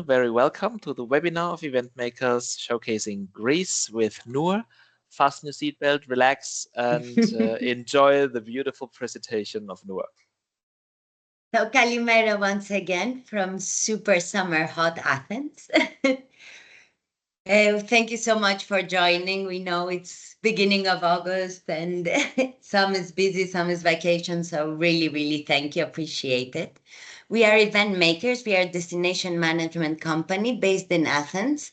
very welcome to the webinar of Event Makers showcasing Greece with Nour. Fasten your seatbelt, relax, and enjoy the beautiful presentation of Nour. So, Kalimera once again from super summer hot Athens. Thank you so much for joining. We know it's beginning of August and some is busy, some is vacation. So really, really thank you. Appreciate it. We are Event Makers. We are a destination management company based in Athens,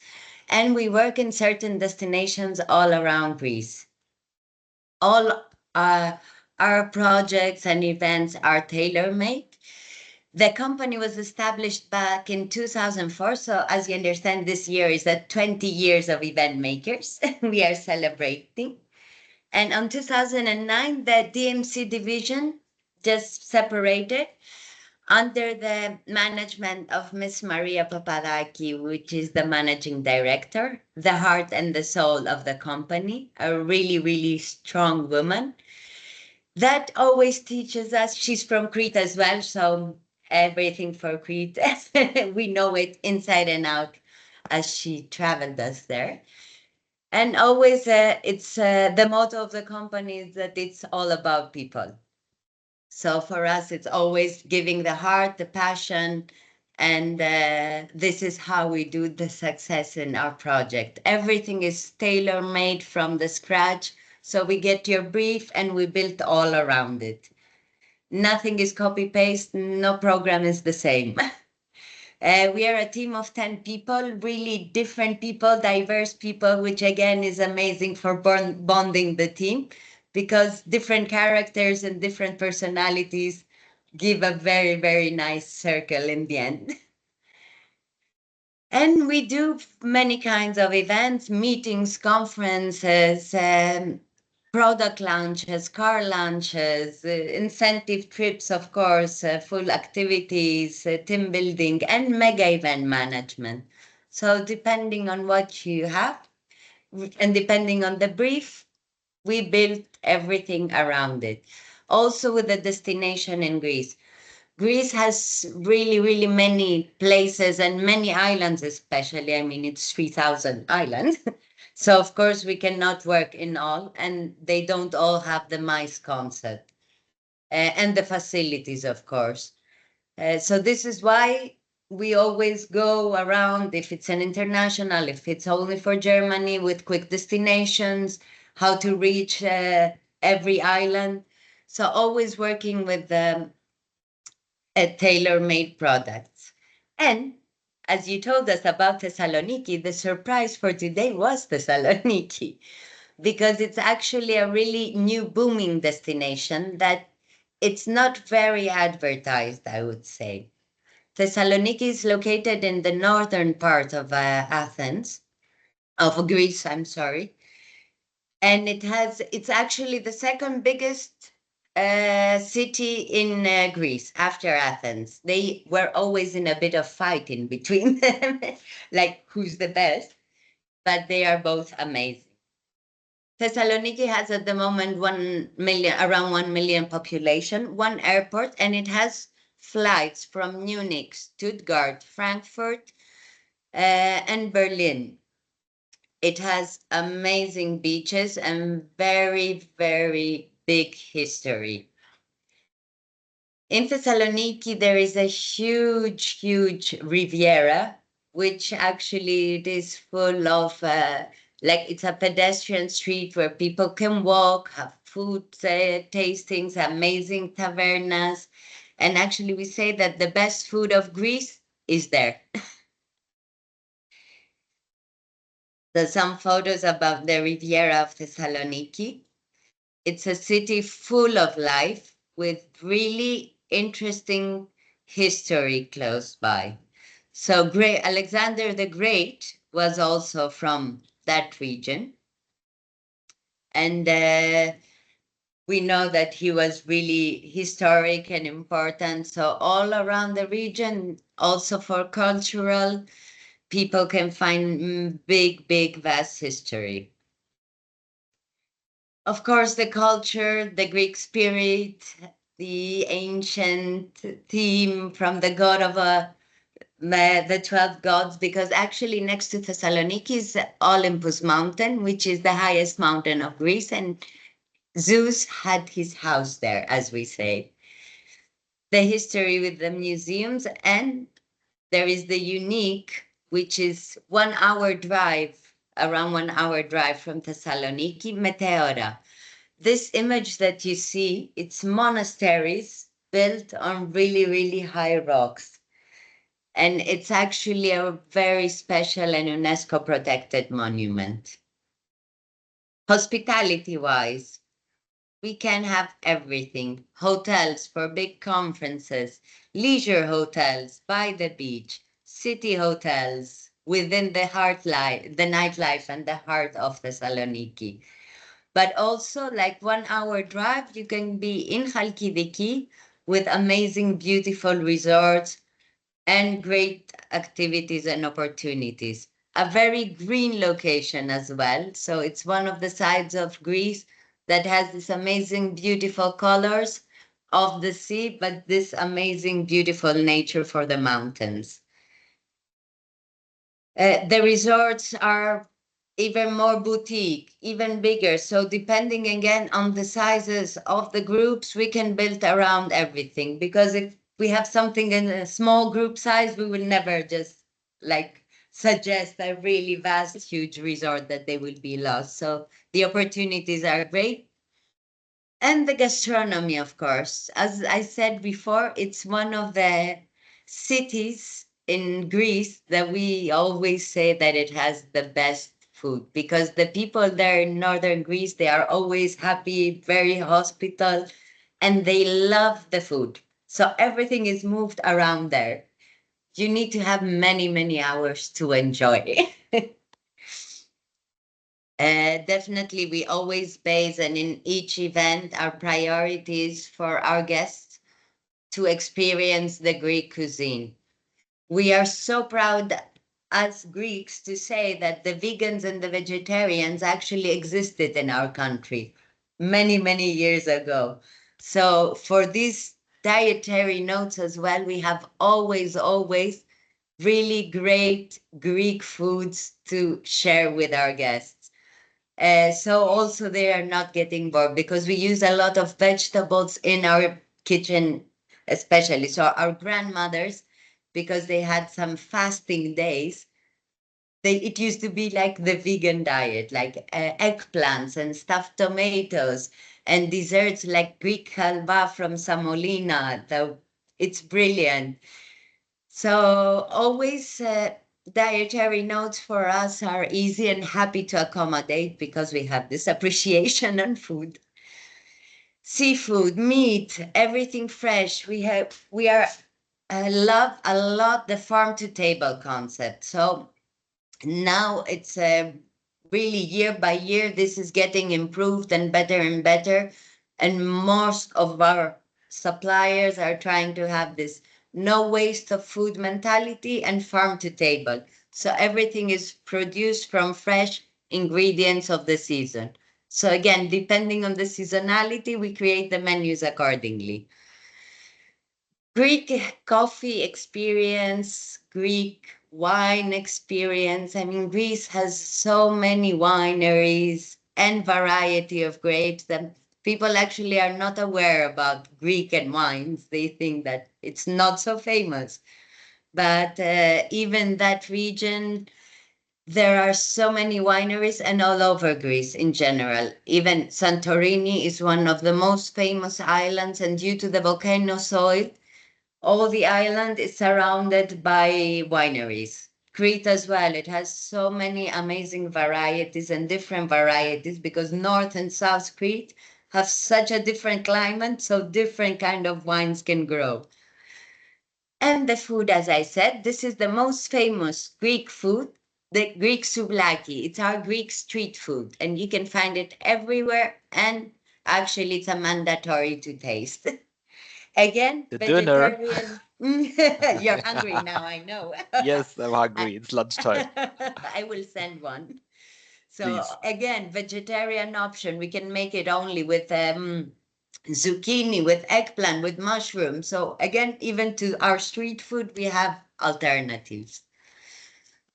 and we work in certain destinations all around Greece. All our projects and events are tailor-made. The company was established back in 2004. So as you understand, this year is 20 years of Event Makers. We are celebrating. And on 2009, the DMC division just separated under the management of Miss Maria Papadaki, which is the managing director, the heart and the soul of the company, a really, really strong woman. That always teaches us, she's from Crete as well, so everything for Crete. We know it inside and out as she traveled us there. And always it's the motto of the company is that it's all about people. So for us, it's always giving the heart, the passion, and this is how we do the success in our project. Everything is tailor-made from the scratch. So we get your brief and we build all around it. Nothing is copy-paste, no program is the same. We are a team of 10 people, really different people, diverse people, which again is amazing for bonding the team because different characters and different personalities give a very, very nice circle in the end. And we do many kinds of events, meetings, conferences, product launches, car launches, incentive trips, of course, full activities, team building, and mega event management. So depending on what you have and depending on the brief, we built everything around it. Also with the destination in Greece. Greece has really, really many places and many islands, especially. I mean, it's 3,000 islands. So, of course, we cannot work in all, and they don't all have the MICE concept and the facilities, of course. So this is why we always go around, if it's an international, if it's only for Germany, with quick destinations, how to reach every island. So always working with tailor-made products. And as you told us about Thessaloniki, the surprise for today was Thessaloniki, because it's actually a really new booming destination that it's not very advertised, I would say. Thessaloniki is located in the northern part of Athens, of Greece, I'm sorry. And it's actually the second biggest city in Greece after Athens. They were always in a bit of fight in between them, like who's the best, but they are both amazing. Thessaloniki has at the moment 1 million, around 1 million population, one airport, and it has flights from Munich, Stuttgart, Frankfurt, and Berlin. It has amazing beaches and very, very big history. In Thessaloniki, there is a huge, huge Riviera, which actually it is full of, like it's a pedestrian street where people can walk, have food tastings, amazing tavernas. And actually we say that the best food of Greece is there. There's some photos about the Riviera of Thessaloniki. It's a city full of life with really interesting history close by. So Alexander the Great was also from that region. And we know that he was really historic and important. So all around the region, also for cultural, people can find big, big, vast history. Of course, the culture, the Greek spirit, the ancient theme from the god of the 12 gods, because actually next to Thessaloniki is Olympus mountain, which is the highest mountain of Greece, and Zeus had his house there, as we say. The history with the museums, and there is the unique, which is 1 hour drive, around 1 hour drive from Thessaloniki, Meteora. This image that you see, it's monasteries built on really, really high rocks. And it's actually a very special and UNESCO protected monument. Hospitality-wise, we can have everything. Hotels for big conferences, leisure hotels by the beach, city hotels within the the nightlife and the heart of Thessaloniki. But also, like 1 hour drive, you can be in Chalkidiki with amazing, beautiful resorts and great activities and opportunities. A very green location as well. So it's one of the sides of Greece that has this amazing, beautiful colors of the sea, but this amazing, beautiful nature for the mountains. The resorts are even more boutique, even bigger. So depending again on the sizes of the groups, we can build around everything. Because if we have something in a small group size, we will never just like suggest a really vast, huge resort that they will be lost. So the opportunities are great. And the gastronomy, of course. As I said before, it's one of the cities in Greece that we always say that it has the best food, because the people there in northern Greece, they are always happy, very hospitable, and they love the food. So everything is moved around there. You need to have many, many hours to enjoy. Definitely, we always base, and in each event, our priorities for our guests to experience the Greek cuisine. We are so proud as Greeks to say that the vegans and the vegetarians actually existed in our country many, many years ago. So for these dietary notes as well, we have always, always really great Greek foods to share with our guests. So also they are not getting bored, because we use a lot of vegetables in our kitchen, especially. So our grandmothers, because they had some fasting days, it used to be like the vegan diet, like eggplants and stuffed tomatoes and desserts like Greek halva from Samolina. It's brilliant. So always dietary notes for us are easy and happy to accommodate, because we have this appreciation on food. Seafood, meat, everything fresh. We are love a lot the farm to table concept. So now it's really year by year, this is getting improved and better, and most of our suppliers are trying to have this no waste of food mentality and farm to table. So everything is produced from fresh ingredients of the season. So again, depending on the seasonality, we create the menus accordingly. Greek coffee experience, Greek wine experience. I mean, Greece has so many wineries and variety of grapes that people actually are not aware about Greek and wines. They think that it's not so famous. But even that region, there are so many wineries, and all over Greece in general. Even Santorini is one of the most famous islands, and due to the volcano soil, all the island is surrounded by wineries. Crete as well. It has so many amazing varieties and different varieties, because North and South Crete have such a different climate, so different kind of wines can grow. And the food, as I said, this is the most famous Greek food, the Greek souvlaki. It's our Greek street food, and you can find it everywhere. And actually, it's a mandatory to taste. Again, The dinner. vegetarian. You're hungry now, I know. Yes, I'm I, hungry. It's lunchtime. I will send one. So Please. again, vegetarian option. We can make it only with zucchini, with eggplant, with mushroom. So again, even to our street food, we have alternatives.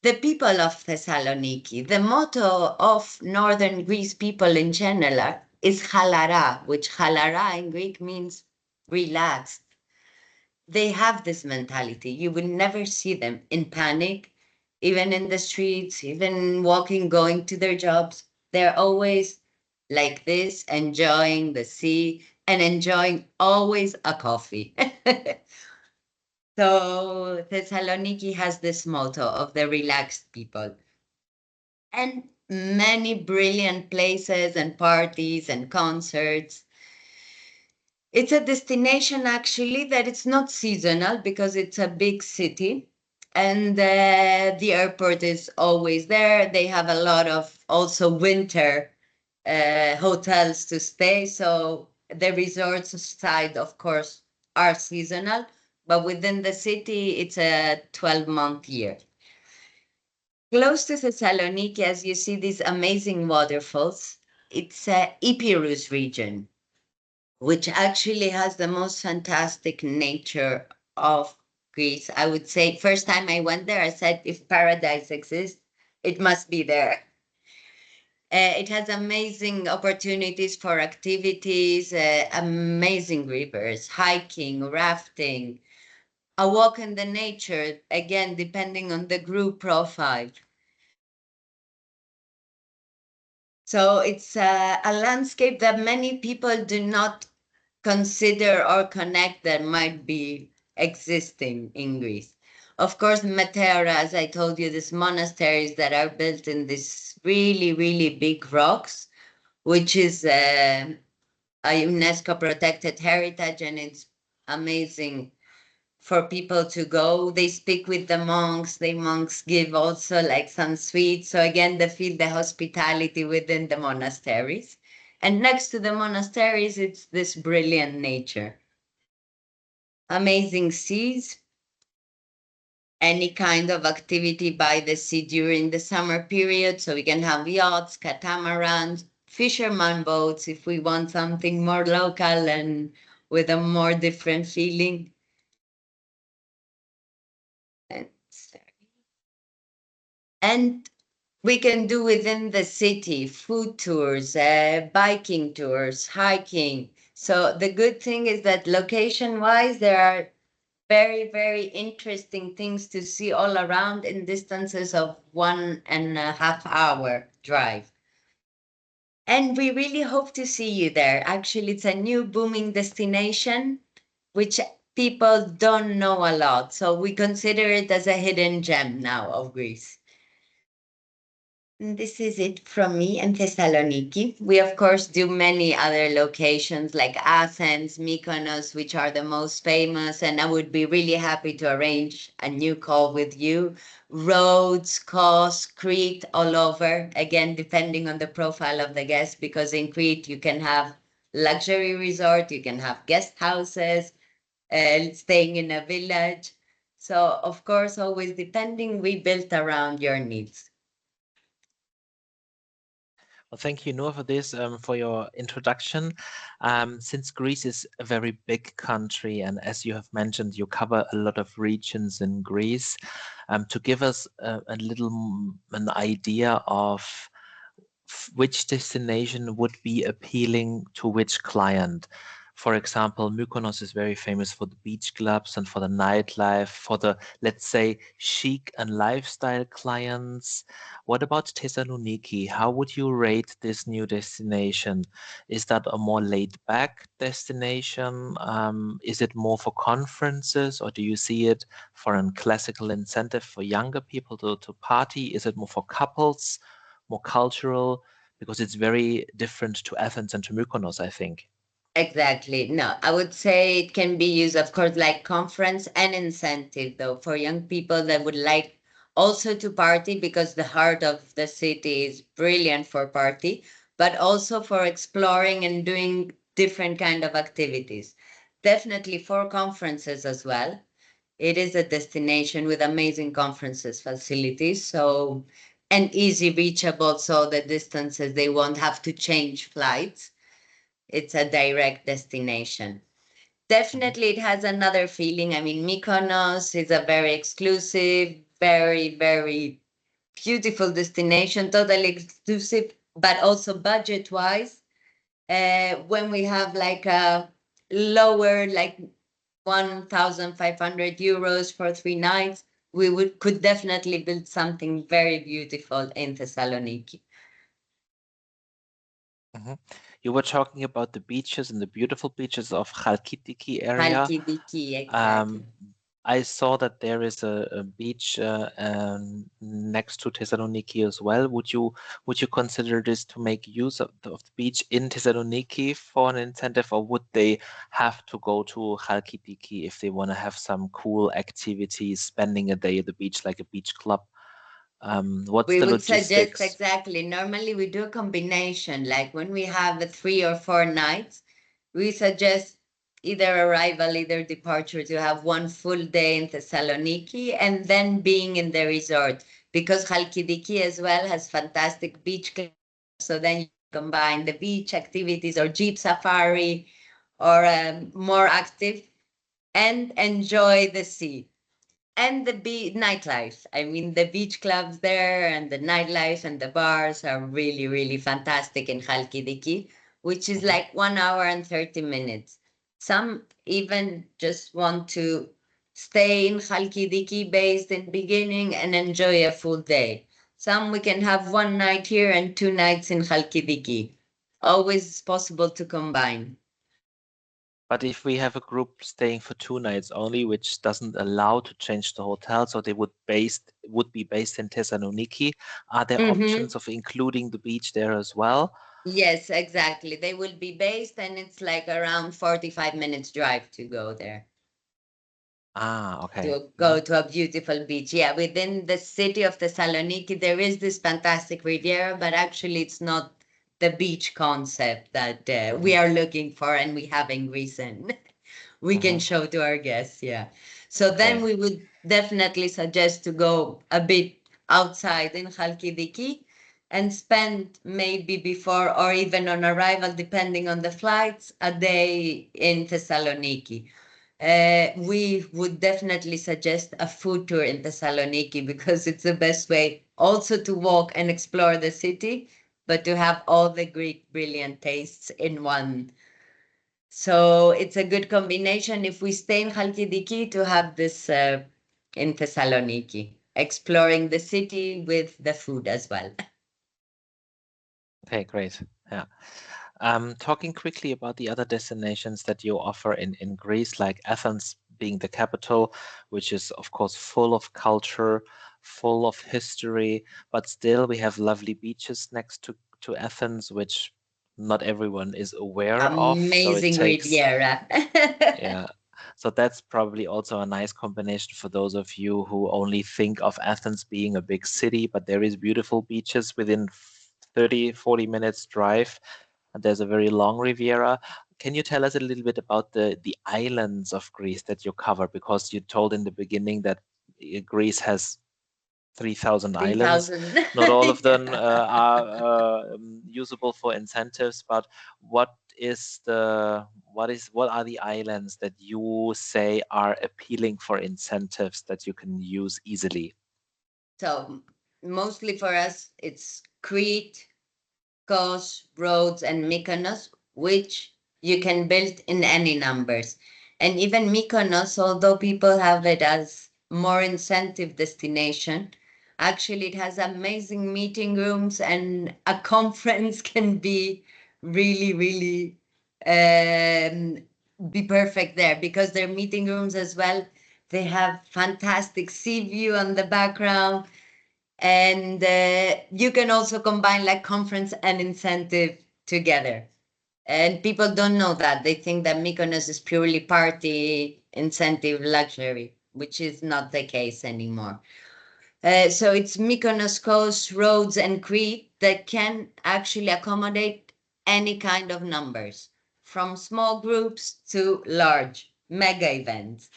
The people of Thessaloniki, the motto of northern Greece people in general is halara, which halara in Greek means relaxed. They have this mentality. You will never see them in panic, even in the streets, even walking, going to their jobs. They're always like this, enjoying the sea and enjoying always a coffee. So Thessaloniki has this motto of the relaxed people. And many brilliant places and parties and concerts. It's a destination actually that it's not seasonal because it's a big city and the airport is always there. They have a lot of also winter hotels to stay. So the resorts side, of course, are seasonal, but within the city, it's a 12-month year. Close to Thessaloniki, as you see these amazing waterfalls, it's a Epirus region, which actually has the most fantastic nature of Greece. I would say, first time I went there, I said, if paradise exists, it must be there. It has amazing opportunities for activities, amazing rivers, hiking, rafting, a walk in the nature, again, depending on the group profile. So it's a landscape that many people do not consider or connect that might be existing in Greece. Of course, Matera, as I told you, these monasteries that are built in these really, really big rocks, which is a UNESCO protected heritage, and it's amazing for people to go. They speak with the monks. The monks give also like some sweets. So again, they feel the hospitality within the monasteries. And next to the monasteries, it's this brilliant nature. Amazing seas, any kind of activity by the sea during the summer period. So we can have yachts, catamarans, fisherman boats if we want something more local and with a more different feeling. And we can do within the city food tours, biking tours, hiking. So the good thing is that location-wise, there are very, very interesting things to see all around in distances of 1.5 hour drive. And we really hope to see you there. Actually, it's a new booming destination, which people don't know a lot. So we consider it as a hidden gem now of Greece. This is it from me and Thessaloniki. We, of course, do many other locations like Athens, Mykonos, which are the most famous, and I would be really happy to arrange a new call with you. Rhodes, Kos, Crete, all over, again, depending on the profile of the guest, because in Crete you can have luxury resort, you can have guest houses, staying in a village. So, of course, always depending, we built around your needs. Well, thank you, Nour, for this, for your introduction. Since Greece is a very big country, and as you have mentioned, you cover a lot of regions in Greece, to give us a little an idea of which destination would be appealing to which client. For example, Mykonos is very famous for the beach clubs and for the nightlife, for the, let's say, chic and lifestyle clients. What about Thessaloniki? How would you rate this new destination? Is that a more laid-back destination? Is it more for conferences, or do you see it for a classical incentive for younger people to party? Is it more for couples, more cultural? Because it's very different to Athens and to Mykonos, I think. Exactly. No, I would say it can be used, of course, like conference and incentive, though, for young people that would like also to party because the heart of the city is brilliant for party, but also for exploring and doing different kind of activities. Definitely for conferences as well. It is a destination with amazing conferences facilities, so and easy reachable, so the distances they won't have to change flights. It's a direct destination. Definitely, it has another feeling. I mean, Mykonos is a very exclusive, very, very beautiful destination, totally exclusive, but also budget-wise. When we have like a lower, like 1,500 euros for 3 nights, we could definitely build something very beautiful in Thessaloniki. Mhm. You were talking about the beaches and the beautiful beaches of Chalkidiki area. Halkidiki, Um, exactly. I saw that there is a beach next to Thessaloniki as well. Would you consider this to make use of the beach in Thessaloniki for an incentive, or would they have to go to Chalkidiki if they want to have some cool activities, spending a day at the beach like a beach club? What's We the would suggest logistics? exactly. Normally, we do a combination. Like when we have a 3 or 4 nights, we suggest either arrival, either departure to have one full day in Thessaloniki and then being in the resort because Halkidiki as well has fantastic beach clubs. So then you combine the beach activities or jeep safari or more active and enjoy the sea and the nightlife. I mean, the beach clubs there and the nightlife and the bars are really, really fantastic in Halkidiki, which is Mhm. like 1 hour and 30 minutes. Some even just want to stay in Halkidiki based in beginning and enjoy a full day. Some we can have 1 night here and 2 nights in Halkidiki. Always possible to combine. But if we have a group staying for 2 nights only, which doesn't allow to change the hotel, so they would be based in Thessaloniki, are there Mm-hmm. options of including the beach there as well? Yes, exactly. They will be based, and it's like around 45 minutes drive to go there, Ah, okay. to go to a beautiful beach. Yeah, within the city of Thessaloniki, there is this fantastic Riviera, but actually, it's not the beach concept that we Mm-hmm. are looking for and we have in Greece and we can Mm-hmm. show to our guests. Yeah. So then Okay. we would definitely suggest to go a bit outside in Halkidiki and spend maybe before or even on arrival, depending on the flights, a day in Thessaloniki. We would definitely suggest a food tour in Thessaloniki because it's the best way also to walk and explore the city, but to have all the Greek brilliant tastes in one. So it's a good combination if we stay in Halkidiki to have this in Thessaloniki, exploring the city with the food as well. Okay, great. Yeah. Talking quickly about the other destinations that you offer in Greece, like Athens being the capital, which is of course full of culture, full of history, but still we have lovely beaches next to Athens, which not everyone is aware of. So it Amazing takes, Riviera. yeah. So that's probably also a nice combination for those of you who only think of Athens being a big city, but there is beautiful beaches within 30, 40 minutes drive. And there's a very long Riviera. Can you tell us a little bit about the islands of Greece that you cover? Because you told in the beginning that Greece has 3,000 islands. 3,000. Not all of them Yeah. are usable for incentives, but what what are the islands that you say are appealing for incentives that you can use easily? So mostly for us, it's Crete, Kos, Rhodes, and Mykonos, which you can build in any numbers. And even Mykonos, although people have it as more incentive destination, actually it has amazing meeting rooms and a conference can be really, really be perfect there because their meeting rooms as well, they have fantastic sea view on the background and you can also combine like conference and incentive together. And people don't know that. They think that Mykonos is purely party, incentive, luxury, which is not the case anymore. So it's Mykonos, Kos, Rhodes, and Crete that can actually accommodate any kind of numbers, from small groups to large mega events.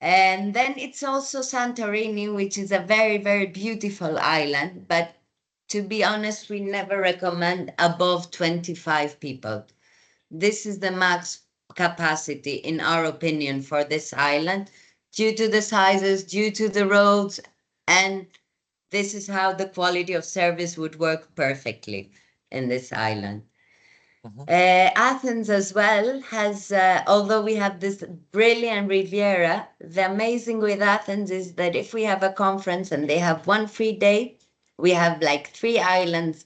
And then it's also Santorini, which is a very, very beautiful island. But to be honest, we never recommend above 25 people. This is the max capacity, in our opinion, for this island, due to the sizes, due to the roads, and this is how the quality of service would work perfectly in this island. Athens as well has, although we have this brilliant Riviera, the amazing with Athens is that if we have a conference and they have one free day, we have like 3 islands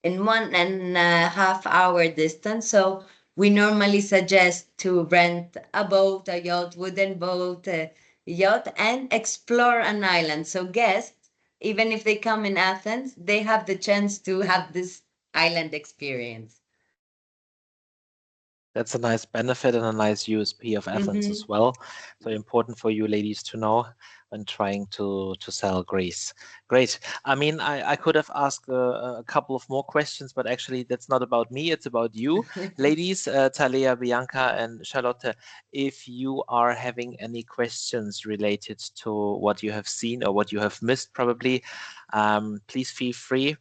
in 1.5 hour distance. So we normally suggest to rent a boat, a yacht, wooden boat, a yacht, and explore an island. So guests, even if they come in Athens, they have the chance to have this island experience. That's a nice benefit and a nice USP of Athens as well. So important for you ladies to know when trying to sell Greece. Great. I mean, I could have asked a couple of more questions, but actually that's not about me. It's about you, ladies, Talia, Bianca, and Charlotte. If you are having any questions related to what you have seen or what you have missed, probably, please feel free.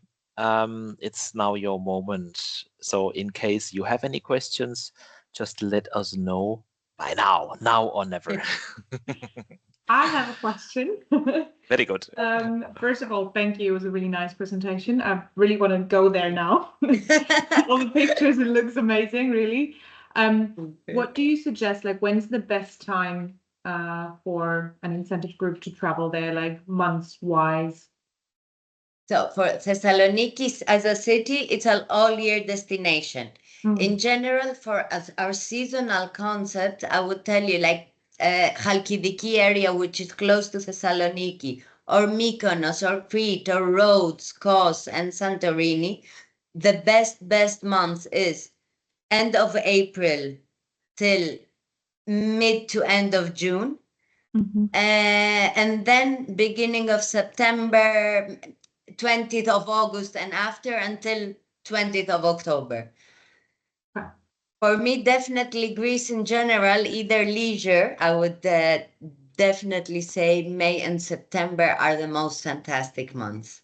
It's now your moment. So in case you have any questions, just let us know by now or never. I have a question. Very good. First of all, thank you. It was a really nice presentation. I really want to go there now. All the pictures, it looks amazing, really. What do you suggest? Like, when's the best time for an incentive group to travel there, like months-wise? So for Thessaloniki as a city, it's an all-year destination. In general, for our seasonal concept, I would tell you like Chalkidiki area, which is close to Thessaloniki, or Mykonos, or Crete, or Rhodes, Kos, and Santorini. The best month is end of April till mid to end of June. And then beginning of September, 20th of August and after until 20th of October. For me, definitely Greece in general, either leisure, I would definitely say May and September are the most fantastic months.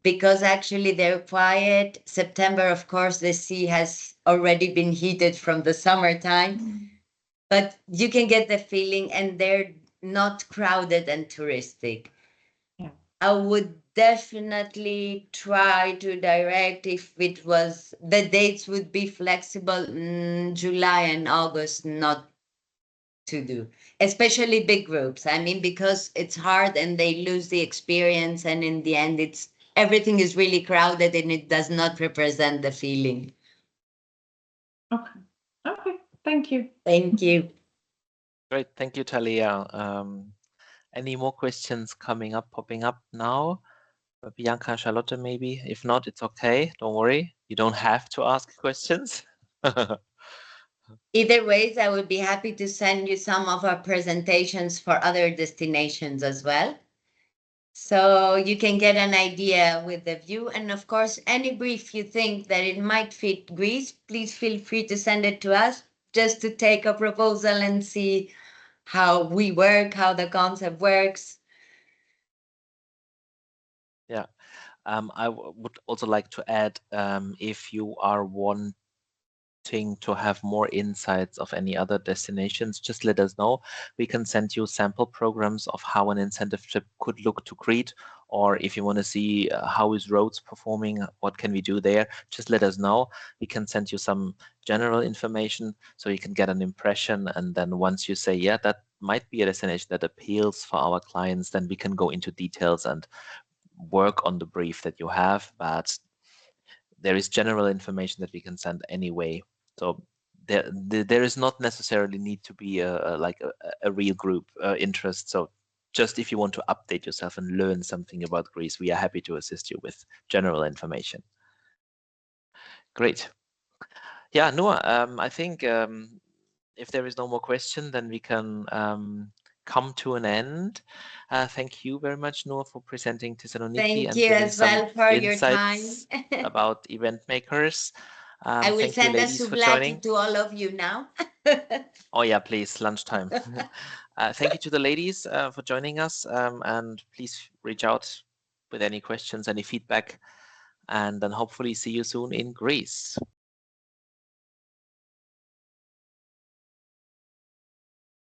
Because actually they're quiet. September, of course, the sea has already been heated from the summertime. But you can get the feeling, and they're not crowded and touristic. Yeah. I would definitely try to direct, if it was, the dates would be flexible, July and August, not to do, especially big groups. I mean, because it's hard and they lose the experience, and in the end, everything is really crowded and it does not represent the feeling. Okay, thank you. Thank you. Great, thank you, Talia. Any more questions popping up now? Bianca, Charlotte, maybe. If not, it's okay. Don't worry. You don't have to ask questions. Either ways, I would be happy to send you some of our presentations for other destinations as well. So you can get an idea with the view. And of course, any brief you think that it might fit Greece, please feel free to send it to us just to take a proposal and see how we work, how the concept works. Yeah, I would also like to add, if you are wanting to have more insights of any other destinations, just let us know. We can send you sample programs of how an incentive trip could look to Crete, or if you want to see how is Rhodes performing, what can we do there, just let us know. We can send you some general information so you can get an impression, and then once you say, yeah, that might be a destination that appeals for our clients, then we can go into details and work on the brief that you have. But there is general information that we can send anyway. So there is not necessarily need to be a real group interest. So just if you want to update yourself and learn something about Greece, we are happy to assist you with general information. Great. Yeah, Nour, I think if there is no more question, then we can come to an end. Thank you very much, Nour, for presenting Thessaloniki Thank and you giving as some well for your time. insights about event makers. I will Thank you, send a ladies, for souvlaki joining. to all of you now. Oh yeah, please, lunchtime. Thank you to the ladies for joining us, and please reach out with any questions, any feedback, and then hopefully see you soon in Greece.